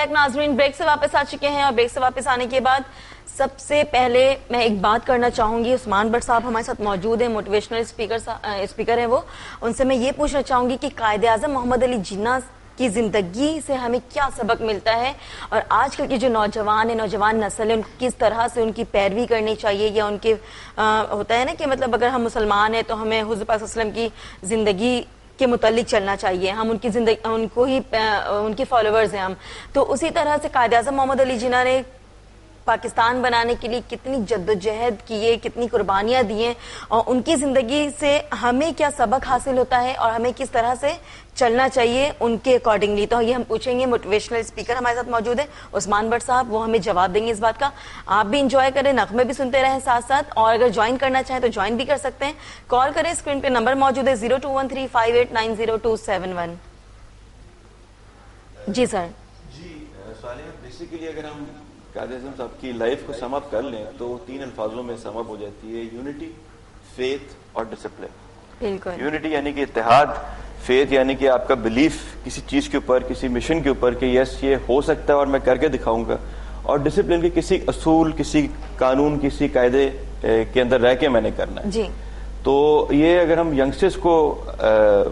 Back ناظرین, break سے واپس آ چکے ہیں, اور بریک سے واپس آنے کے بعد سب سے پہلے میں ایک بات کرنا چاہوں گی. عثمان بٹ صاحب ہمارے ساتھ موجود ہیں, موٹیویشنل اسپیکر ہیں وہ. ان سے میں یہ پوچھنا چاہوں گی کہ قائد اعظم محمد علی جناح کی زندگی سے ہمیں کیا سبق ملتا ہے, اور آج کل کے جو نوجوان ہیں, نوجوان نسل ہے, کس طرح سے ان کی پیروی کرنی چاہیے, یا ان کے ہوتا ہے نا کہ مطلب اگر ہم مسلمان ہیں تو ہمیں حضور پاک صلی اللہ علیہ وسلم کی زندگی کے متعلق چلنا چاہیے, ہم ان کی زندگی ان کو ہی ان کے فالوورز ہیں ہم. تو اسی طرح سے قائد اعظم محمد علی جناح نے پاکستان بنانے کے لیے کتنی جدوجہد کی ہے, کتنی قربانیاں دی ہیں, اور ان کی زندگی سے ہمیں کیا سبق حاصل ہوتا ہے اور ہمیں کس طرح سے چلنا چاہیے ان کے اکارڈنگلی. تو یہ ہم پوچھیں گے. موٹیویشنل اسپیکر ہمارے ساتھ موجود ہیں عثمان بٹ صاحب, وہ ہمیں جواب دیں گے اس بات کا. آپ بھی انجوائے کریں, نغمے بھی سنتے رہیں ساتھ ساتھ, اور اگر جوائن کرنا چاہیں تو جوائن بھی کر سکتے ہیں. کال کریں, اسکرین پہ نمبر موجود ہے 0213589021. جی سر. جی سوالیہ, بیسیکلی اگر ہم قائد اعظم صاحب کی لائف کو سم اپ کر لیں تو 3 الفاظوں میں سم اپ ہو جاتی ہے: یونٹی, فیتھ اور ڈسپلن. بالکل. یونٹی یعنی کہ اتحاد, فیتھ یعنی کہ آپ کا بلیف کسی چیز کے اوپر, کسی مشن کے اوپر کہ یس یہ ہو سکتا ہے اور میں کر کے دکھاؤں گا, اور ڈسپلن کی کسی اصول, کسی قانون, کسی قاعدے کے اندر رہ کے میں نے کرنا ہے. جی. تو یہ اگر ہم ینگسٹرز کو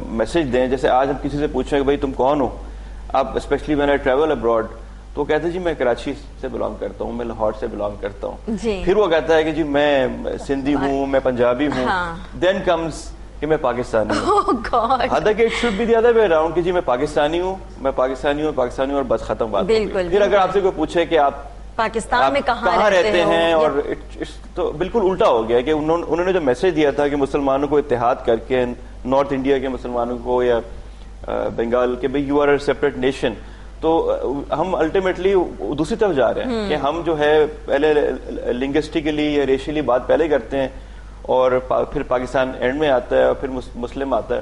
میسج دیں, جیسے آج ہم کسی سے پوچھیں کہ بھائی تم کون ہو, آپ especially when I travel abroad, تو کہتے ہیں جی میں کراچی سے بلانگ کرتا ہوں, میں لاہور سے بلانگ کرتا ہوں. پھر وہ کہتا ہے کہ جی میں سندھی ہوں, میں پنجابی ہوں. دین کمز کہ میں پاکستانی ہوں. حالانکہ it should be the other way around کہ جی میں پاکستانی ہوں, میں پاکستانی ہوں, پاکستانی ہوں, اور بس ختم بات. پھر اگر آپ سے کوئی پوچھے کہ آپ پاکستان میں کہاں رہتے ہیں, اور تو بالکل الٹا ہو گیا کہ انہوں نے جو میسج دیا تھا کہ مسلمانوں کو اتحاد کر کے, نارتھ انڈیا کے مسلمانوں کو یا بنگال کے, بھائی you are a separate nation, تو ہم الٹیمیٹلی دوسری طرف جا رہے ہیں کہ ہم جو ہے پہلے لنگوسٹکلی یا ریشلی بات پہلے کرتے ہیں, اور پھر پاکستان اینڈ میں آتا ہے, اور پھر مسلم آتا ہے.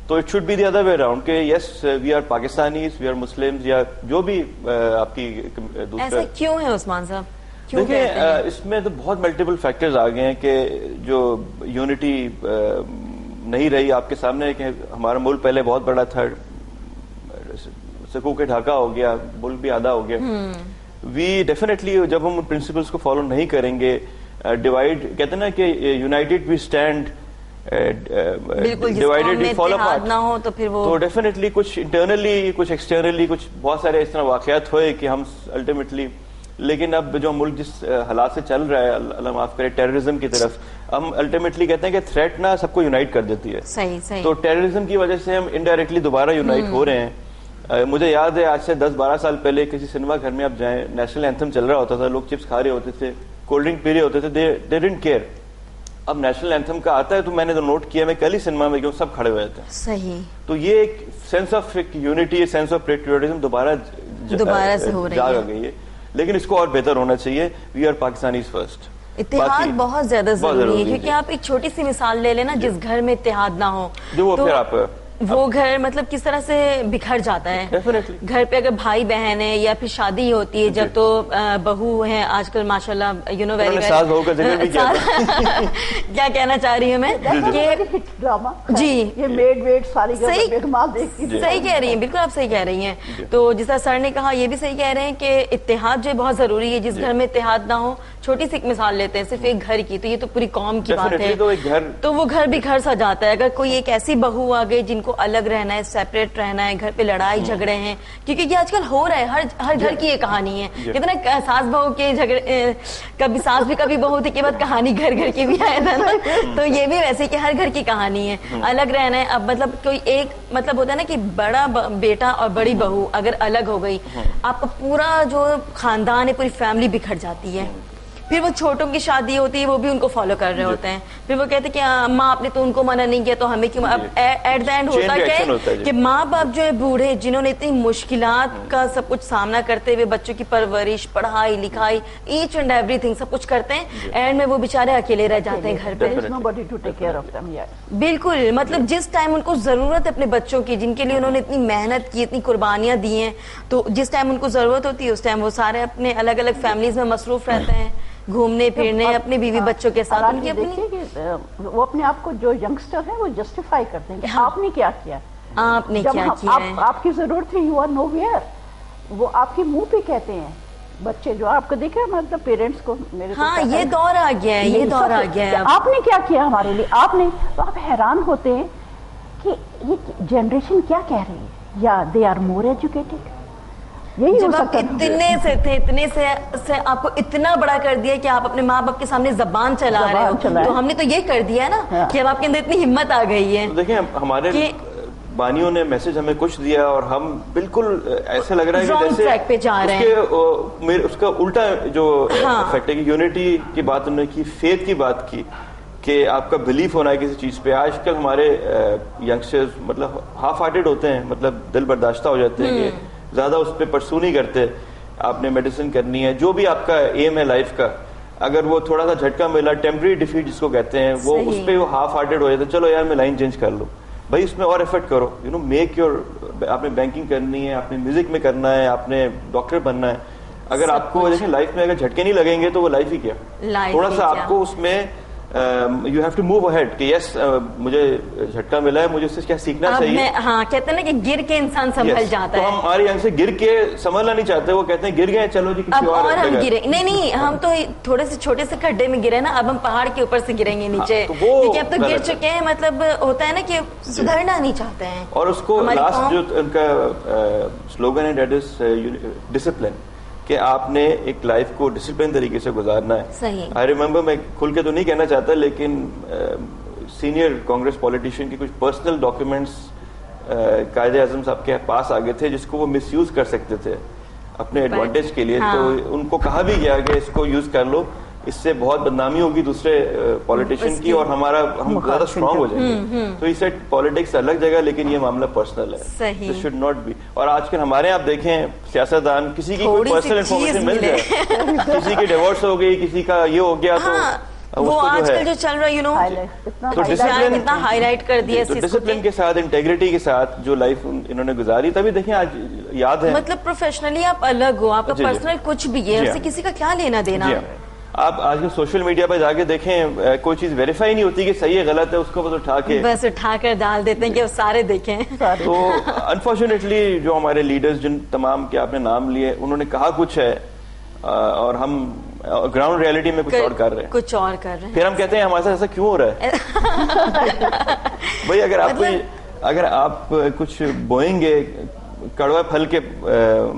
تو it should be the other way around کہ yes we are Pakistanis, we are Muslims, یا جو بھی آپ کی دوسرا. ایسا کیوں ہے عثمان صاحب؟ دیکھیں اس میں تو بہت ملٹیپل فیکٹرز آ گئے ہیں کہ جو یونٹی نہیں رہی. آپ کے سامنے کہ ہمارا ملک پہلے بہت بڑا تھا, سکو کے ڈھاکہ ہو گیا, ملک بھی آدھا ہو گیا. وی ڈیفینیٹلی جب ہم ان پرنسپلس کو فالو نہیں کریں گے, ڈیوائڈ کہتے ہیں نا کہ united we stand, divided we fall apart. تو ڈیفینیٹلی کچھ انٹرنلی, کچھ ایکسٹرنلی, کچھ بہت سارے اس طرح واقعات ہوئے کہ ہم الٹیمیٹلی, لیکن اب جو ملک جس حالات سے چل رہا ہے, اللہ معاف کرے, ٹیررزم کی طرف, ہم الٹیمیٹلی کہتے ہیں کہ تھریٹ نہ سب کو یونائٹ کر دیتی ہے. صحیح. تو ٹیررزم کی وجہ سے ہم انڈائریکٹلی دوبارہ یونائٹ ہو رہے ہیں. مجھے یاد ہے آج سے 10-12 سال پہلے کسی سنیما گھر میں آپ جائیں, نیشنل اینتھم چل رہا ہوتا تھا, لوگ چپس کھا رہے ہوتے تھے, کولڈ ڈرنک پی رہے ہوتے تھے, دے ڈنٹ کیئر. اب نیشنل اینتھم کا آتا ہے تو میں نے تو نوٹ کیا, میں کل ہی سنیما میں گیا, سب کھڑے ہوئے تھے. صحیح. تو یہ ایک sense of unity, sense of patriotism دوبارہ سے ہو رہی جاگ آ گئی ہے, لیکن اس کو اور بہتر ہونا چاہیے. We are Pakistanis first. اتحاد بہت زیادہ ضروری ہے, کیونکہ آپ ایک چھوٹی سی مثال لے لینا, جس گھر میں اتحاد نہ ہو جو پھر آپ وہ گھر مطلب کس طرح سے بکھر جاتا ہے. گھر پہ اگر بھائی بہن ہے یا پھر شادی ہوتی ہے جب, تو بہو ہیں آج کل ماشاءاللہ یو نو ویری کیا کہنا چاہ رہی ہوں میں جی, یہ میڈ ویڈ ساری صحیح کہہ رہی ہیں, بالکل آپ صحیح کہہ رہی ہیں. تو جس طرح سر نے کہا یہ بھی صحیح کہہ رہے ہیں کہ اتحاد جو بہت ضروری ہے. جس گھر میں اتحاد نہ ہو, چھوٹی سی ایک مثال لیتے ہیں صرف ایک گھر کی, تو یہ تو پوری قوم کی بات ہے, تو وہ گھر بھی گھر سا جاتا ہے. اگر کوئی ایک ایسی بہو آ گئی جن کو الگ رہنا ہے, سیپریٹ رہنا ہے, گھر پہ لڑائی جھگڑے ہیں, کیونکہ یہ آج کل ہو رہا ہے, ہر گھر کی یہ کہانی ہے. کتنا ساس بہو کے جھگڑے, کبھی ساس بھی کبھی بہو تھی کے بعد کہانی گھر گھر کی بھی آیا تھا نا, تو یہ بھی ویسے کہ ہر گھر کی کہانی ہے, الگ رہنا ہے. اب مطلب کوئی ایک مطلب ہوتا ہے نا کہ بڑا بیٹا اور بڑی بہو اگر الگ ہو گئی, آپ کا پورا جو خاندان ہے, پوری فیملی بکھر جاتی ہے. پھر وہ چھوٹوں کی شادی ہوتی ہے, وہ بھی ان کو فالو کر رہے ہوتے ہیں. پھر وہ کہتے ہیں کہ ماں آپ نے تو ان کو منع نہیں کیا, تو ہمیں کیوں. اب ایٹ دا اینڈ ہوتا کیا ہے کہ ماں باپ جو ہے بوڑھے, جنہوں نے اتنی مشکلات کا سب کچھ سامنا کرتے ہوئے بچوں کی پرورش, پڑھائی لکھائی, ایچ اینڈ ایوری تھنگ سب کچھ کرتے ہیں, اینڈ میں وہ بیچارے اکیلے رہ جاتے ہیں گھر پہ. بالکل, مطلب جس ٹائم ان کو ضرورت ہے اپنے بچوں کی, جن کے لیے انہوں نے اتنی محنت کی, اتنی قربانیاں دی ہیں, تو جس ٹائم ان کو ضرورت ہوتی ہے اس ٹائم وہ سارے اپنے الگ الگ فیملیز میں مصروف رہتے ہیں, گھومنے پھرنے اپنے بیوی بچوں کے ساتھ. ان کی اپنی وہ اپنے آپ کو جو ینگسٹر ہے وہ جسٹیفائی کرتے ہیں کہ آپ نے کیا کیا, آپ نے کیا کیا ہے, آپ کی ضرورت ہے, یو آر نو ویئر. وہ آپ کے منہ پہ کہتے ہیں بچے جو آپ کو دیکھے مطلب پیرنٹس کو میرے ہاں یہ دور آ گیا ہے، یہ دور آ گیا ہے. آپ نے کیا کیا ہمارے لیے، آپ نے، تو آپ حیران ہوتے ہیں کہ یہ جنریشن کیا کہہ رہی ہے، یا دے آر مور ایجوکیٹڈ. یہی ہو جب آپ سکتا ہے اتنے سے تھے، اتنے سے آپ کو اتنا بڑا کر دیا کہ آپ اپنے ماں باپ کے سامنے زبان چلا رہے ہو، تو ہم نے تو یہ کر دیا نا کہ اب آپ کے اندر اتنی ہمت آ گئی ہے. دیکھیں ہمارے بانیوں نے میسج ہمیں کچھ دیا اور ہم بالکل ایسے لگ رہا ہے کہ جیسے پہ جا رہے ہیں. اس کا الٹا جو افیکٹ ہے کہ یونٹی کی بات انہوں نے کی، فیتھ کی بات کی کہ آپ کا بلیف ہونا ہے کسی چیز پہ. آج کل ہمارے ینگسٹرز مطلب ہاف ہارٹیڈ ہوتے ہیں، مطلب دل برداشتہ ہو جاتے ہیں کہ زیادہ اس پہ پرسو نہیں کرتے. آپ نے میڈیسن کرنی ہے، جو بھی آپ کا ایم ہے لائف کا، اگر وہ تھوڑا سا جھٹکا ملا، ٹیمپرری ڈیفیٹ جس کو کہتے ہیں، وہ اس پہ وہ ہاف ہارٹیڈ ہو جاتے ہیں. چلو یار میں لائن چینج کر لوں. بھائی اس میں اور ایفرٹ کرو، میک یور. آپ نے بینکنگ کرنی ہے، آپ نے میوزک میں کرنا ہے، آپ نے ڈاکٹر بننا ہے. اگر آپ کو دیکھیں لائف میں اگر جھٹکے نہیں لگیں گے تو وہ لائف ہی کیا. تھوڑا سا آپ کو اس میں you have to move ahead کہ یس مجھے جھٹکا ملا ہے، مجھے اس سے کیا سیکھنا چاہیے. ہاں کہتے ہیں نا کہ گر کے انسان سنبھل جاتا ہے. تو ہم ہمارے یہاں سے گر کے سنبھلنا نہیں چاہتے، وہ کہتے ہیں گر گئے چلو جی کسی اور ہم گرے نہیں، ہم تو تھوڑے سے چھوٹے سے کھڈے میں گرے نا، اب ہم پہاڑ کے اوپر سے گریں گے نیچے، کیونکہ اب تو گر چکے ہیں. مطلب ہوتا ہے نا کہ سدھرنا نہیں چاہتے ہیں. اور اس کو لاسٹ جو ان کا سلوگن ہے دیٹ از ڈسپلن، کہ آپ نے ایک لائف کو ڈسپلن طریقے سے گزارنا ہے. صحیح. آئی ریمبر، میں کھل کے تو نہیں کہنا چاہتا لیکن سینئر کانگریس پولیٹیشین کے کچھ پرسنل ڈاکیومنٹس قائد اعظم صاحب کے پاس آ گئے تھے جس کو وہ مس یوز کر سکتے تھے اپنے ایڈوانٹیج کے لیے. تو ان کو کہا بھی گیا کہ اس کو یوز کر لو، اس سے بہت بدنامی ہوگی دوسرے پولیٹیشین کی اور ہم زیادہ اسٹرانگ ہو جائیں گے. تو اس سے پالیٹکس الگ جگہ، لیکن یہ معاملہ پرسنل ہے. This should not be. اور آج کل ہمارے آپ دیکھیں سیاستدان، کسی کی کوئی پرسنل انفارمیشن مل جائے، کسی کی ڈیورس ہو گئی، کسی کا یہ ہو گیا، تو وہ آج کل جو چل رہا ہے تو ڈسپلن اتنا ہائی لائٹ کر دیا، ڈسپلن کے ساتھ، انٹیگریٹی کے ساتھ جو لائف انہوں نے گزاری. تبھی دیکھیں آج یاد ہے، مطلب پروفیشنلی آپ الگ ہو، آپ کا پرسنل کچھ بھی ہے، اس سے کسی کا کیا لینا دینا. آپ آج کل سوشل میڈیا پہ جا کے دیکھیں، کوئی چیز ویریفائی نہیں ہوتی کہ صحیح ہے غلط ہے، اس کو بس اٹھا کر ڈال دیتے ہیں کہ سارے دیکھیں. تو انفارچونیٹلی جو ہمارے لیڈرز جن تمام کے آپ نے نام لیے، انہوں نے کہا کچھ ہے اور ہم گراؤنڈ ریئلٹی میں کچھ اور کر رہے ہیں. پھر ہم کہتے ہیں ہمارے ساتھ ایسا کیوں ہو رہا ہے. بھائی اگر آپ کچھ بوئیں گے کڑوا پھل کے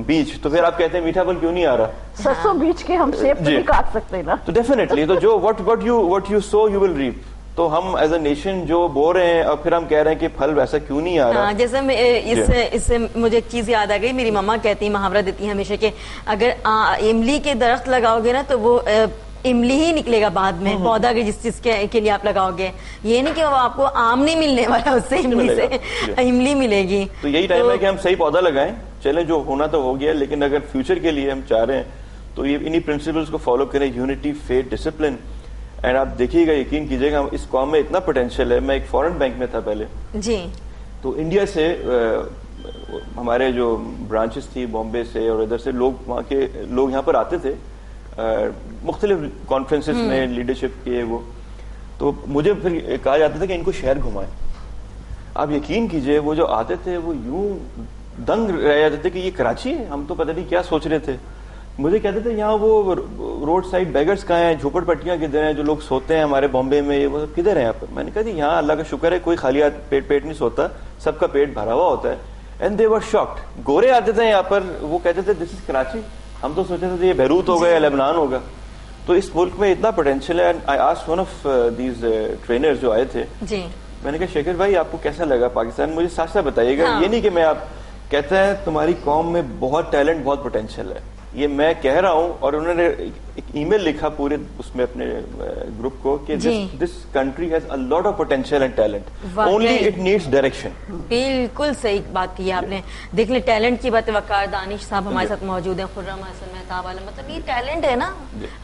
بیچ، تو پھر آپ کہتے ہیں میٹھا پھل کیوں نہیں آ رہا. سرسوں بیچ کے ہم سیب تو نہیں کاٹ سکتے نا. تو ڈیفینیٹلی تو جو what you sow you will reap. تو ہم ایز اے نیشن جو بو رہے ہیں اور پھر ہم کہہ رہے ہیں کہ پھل ویسا کیوں نہیں آ رہا. جیسے اس سے مجھے ایک چیز یاد آ گئی، میری ماما کہتی ہیں، محاورہ دیتی ہیں ہمیشہ کہ اگر املی کے درخت لگاؤ گے نا تو وہ املی ہی نکلے گا بعد میں. پودا کے جس چیز کے لیے آپ لگاؤ گے، یہ نہیں کہ وہ آپ کو آم نہیں ملنے والا، اس سے املی سے املی ملے گی. تو یہی ٹائم ہے کہ ہم صحیح پودا لگائیں. چلیں جو ہونا تو ہو گیا، لیکن اگر فیوچر کے لیے ہم چاہ رہے ہیں تو یہ انہی پرنسپلز کو فالو کریں، یونٹی، فیتھ، ڈسپلن. اینڈ آپ دیکھیے گا، یقین کیجیے گا، اس قوم میں اتنا پوٹینشیل ہے. میں ایک فورن بینک میں تھا پہلے جی، تو انڈیا سے ہمارے جو برانچز تھی بامبے سے اور ادھر سے لوگ، وہاں کے لوگ یہاں پر آتے تھے مختلف کانفرنسز میں لیڈرشپ کے. وہ تو مجھے پھر کہا جاتا تھا کہ ان کو شہر گھمائیں. آپ یقین کیجئے وہ جو آتے تھے وہ یوں دنگ رہ جاتے تھے کہ یہ کراچی ہے، ہم تو پتہ نہیں کیا سوچ رہے تھے. مجھے کہتے تھے یہاں وہ روڈ سائڈ بیگرز کہاں ہیں، جھوپڑ پٹیاں کدھر ہیں، جو لوگ سوتے ہیں ہمارے بامبے میں، وہ سب کدھر ہیں یہاں پر. میں نے کہا جی یہاں اللہ کا شکر ہے کوئی خالی پیٹ نہیں سوتا، سب کا پیٹ بھرا ہوا ہوتا ہے. And they were shocked. گورے آتے تھے یہاں پر، وہ کہتے تھے دس از کراچی. ہم تو سوچتے تھے یہ بیروت ہوگا یا لبنان ہوگا. تو اس ملک میں اتنا پوٹینشیل ہے. I asked one of these trainers جو آئے تھے، میں نے کہا شیخر بھائی آپ کو کیسا لگا پاکستان، مجھے ساتھ ساتھ بتائیے گا. یہ نہیں کہ میں آپ کہتا ہے تمہاری قوم میں بہت ٹیلنٹ، بہت پوٹینشیل ہے، یہ میں کہہ رہا ہوں. اور انہوں نے ایک ای میل لکھا پورے اس میں اپنے گروپ کو کہ this country has a lot of potential and talent, only it needs direction. بالکل صحیح بات کی آپ نے. دیکھ لیں ٹیلنٹ کی بات ہے. وقار دانش صاحب ہمارے ساتھ موجود ہیں، خرم حسن مہتاب والا، مطلب یہ ٹیلنٹ ہے نا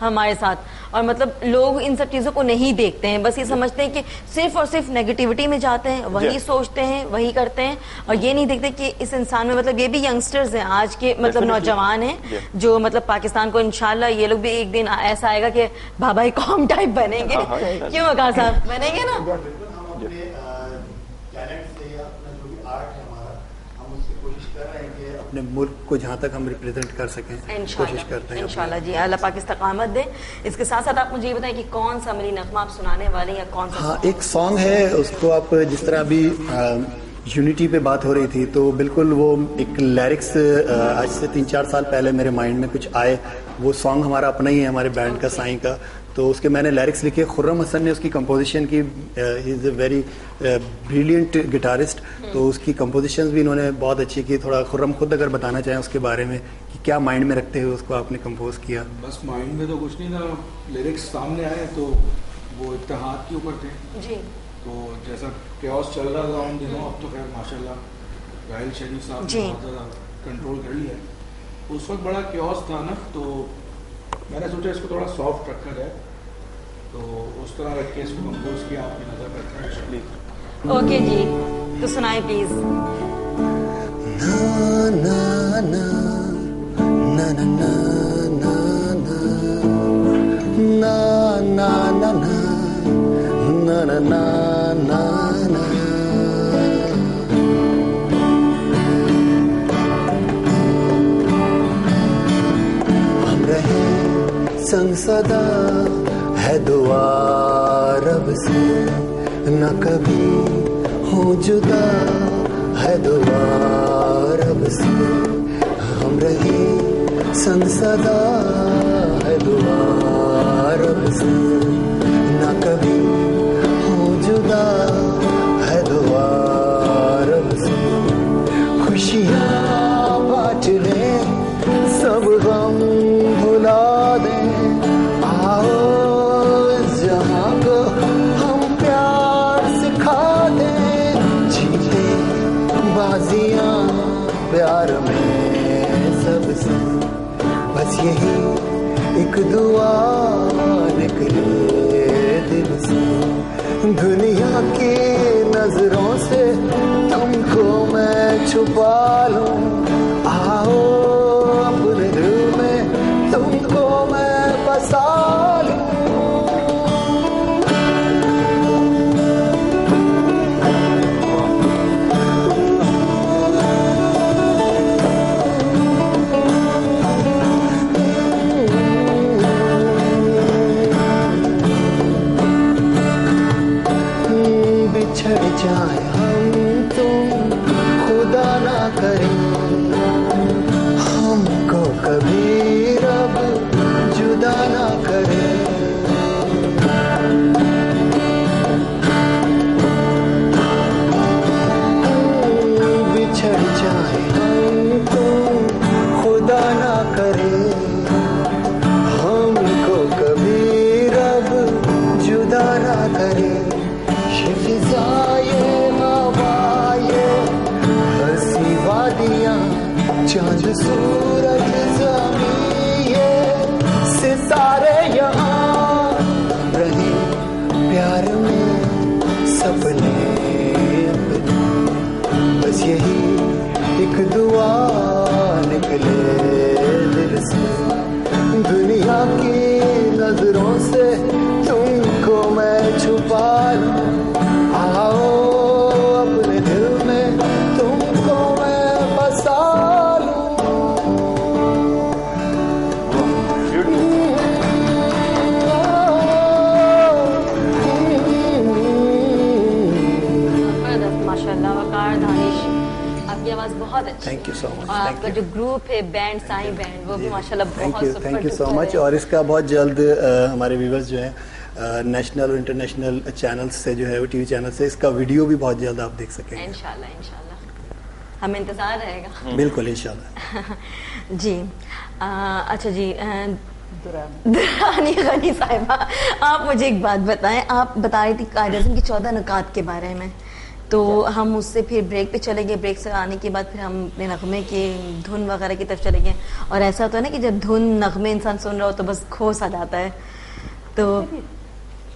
ہمارے ساتھ. اور مطلب لوگ ان سب چیزوں کو نہیں دیکھتے ہیں، بس یہ سمجھتے ہیں کہ صرف اور صرف نیگیٹیوٹی میں جاتے ہیں، وہی سوچتے ہیں، وہی کرتے ہیں، اور یہ نہیں دیکھتے کہ اس انسان میں، مطلب یہ بھی ینگسٹرز ہیں آج کے، مطلب نوجوان ہیں جو مطلب پاکستان کو انشاءاللہ یہ لوگ بھی ایک دن ایسا آئے گا کہ بابائی قوم ٹائپ بنیں گے. کیوں وقار صاحب بنیں گے نا؟ بالکل. ہم اپنے ٹیلنٹ سے، اپنا جو بھی آرٹ ہے ہمارا، ہم اس کی کوشش کر رہے ہیں کہ اپنے ملک کو جہاں تک ہم ریپریزنٹ کر سکیں کوشش کرتے ہیں انشاءاللہ جی. اللہ پاک استقامت دے. اس کے ساتھ ساتھ آپ مجھے یہ بتائیں کہ کون سا عملی نغمہ آپ سنانے والے ہیں یا کون سا؟ ہاں ایک سانگ ہے, اس کو آپ جس طرح ابھی یونٹی پہ بات ہو رہی تھی تو بالکل وہ ایک لیرکس آج سے 3-4 سال پہلے میرے مائنڈ میں کچھ آئے. وہ سانگ ہمارا اپنا ہی ہے, ہمارے بینڈ کا, سائیں کا. تو اس کے میں نے لیرکس لکھے. خرم حسن نے اس کی کمپوزیشن کی. ہی از اے ویری بریلینٹ گٹارسٹ. تو اس کی کمپوزیشنز بھی انہوں نے بہت اچھی کی. تھوڑا خرم خود اگر بتانا چاہیں اس کے بارے میں کہ کیا مائنڈ میں رکھتے ہوئے اس کو آپ نے کمپوز کیا. بس مائنڈ میں تو کچھ نہیں تھا, لیرکس سامنے آئے تو وہ اتحاد کے اوپر تھے جی. تو جیسا کیوس چل رہا تھا ان دنوں, اب تو خیر ماشاءاللہ راحیل شریف صاحب نے بہت زیادہ کنٹرول کر لیا. اس وقت بڑا کیوس تھا نا, تو میں نے سوچا اس کو تھوڑا سافٹ رکھا جائے, تو اس طرح رکھ کے اس کو کمپوز کیا آپ کی نظر رکھا ہے. اوکے جی, تو سنائیں پلیز. ہم رہے سنگ صدا ہے دعا رب سے, نہ کبھی ہوں جدا ہے دعا رب سے. ہم رہے سنگ صدا ہے دعا رب سے, نہ کبھی ہوں جدا ہے دعا رب سے. خوشیاں بانٹ لیں, سب غم بھلا دیں, آؤ اس جہاں کو ہم پیار سکھا دیں. جیتے بازیاں پیار میں سب سے, بس یہی ایک دعا نکلے دل سے. دنیا کی نظروں سے تم کو میں چھپا لوں, آؤ اپنے دل میں تم کو میں بسا لوں. بچھڑ جائے ہم تم خدا نہ کرے, ہم کو کبھی رب جدا نہ کرے. بچھڑ جائے ہم تم خدا نہ کرے, ہم کو کبھی رب جدا نہ کرے. فضائے ہوائے ہنسی وادیاں, چاند سورج زمین یہ ستارے یہاں رہے پیار میں سپنے اپنے. بس یہی ایک دعا نکلے دل سے, دنیا کی نظروں سے تم کو میں چھپا لوں, آؤ اپنے دل میں تم کو میں بسا لوں. ماشاء اللہ. وقار, دانش, آپ کی آواز بہت اچھی. تھینک یو سو مچ. اور آپ کا جو گروپ ہے بینڈ, سائیں بینڈ, وہ بھی ماشاءاللہ بہت سپر. تھینک یو سو مچ. اور اس کا بہت جلد ہمارے ویورز جو ہیں نیشنل اور انٹرنیشنل چینلز سے جو ہے وہ ٹی وی چینل سے اس کا ویڈیو بھی بہت جلد آپ دیکھ سکیں گے انشاءاللہ. انشاءاللہ ہمیں انتظار رہے گا. بالکل انشاءاللہ. جی اچھا جی, درانی غنی صاحبہ, آپ مجھے ایک بات بتائیں. آپ بتا رہی تھی قائد اعظم کی 14 نکات کے بارے میں, تو ہم اس سے پھر بریک پہ چلے گئے. بریک سے آنے کے بعد پھر ہم اپنے نغمے کی دھن وغیرہ کی طرف چلے گئے. اور ایسا ہوتا ہے نا کہ جب دھن نغمے انسان سن رہا ہو تو بس کھوس آ جاتا ہے. تو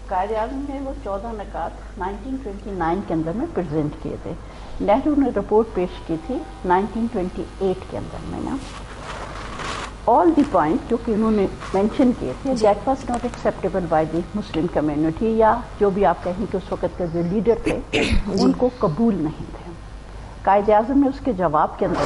قائد اعظم نے وہ 14 نکات 1929 کے اندر میں پریزنٹ کیے تھے. نہرو نے رپورٹ پیش کی تھی 1928 کے اندر میں نا. آل دی پوائنٹ جو کہ انہوں نے مینشن کیے تھے, that was not acceptable by the Muslim community, یا جو بھی آپ کہیں کہ اس وقت کے جو لیڈر تھے ان کو قبول نہیں تھے. قائد اعظم نے اس کے جواب کے اندر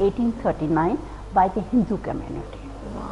1839 by the Hindu community।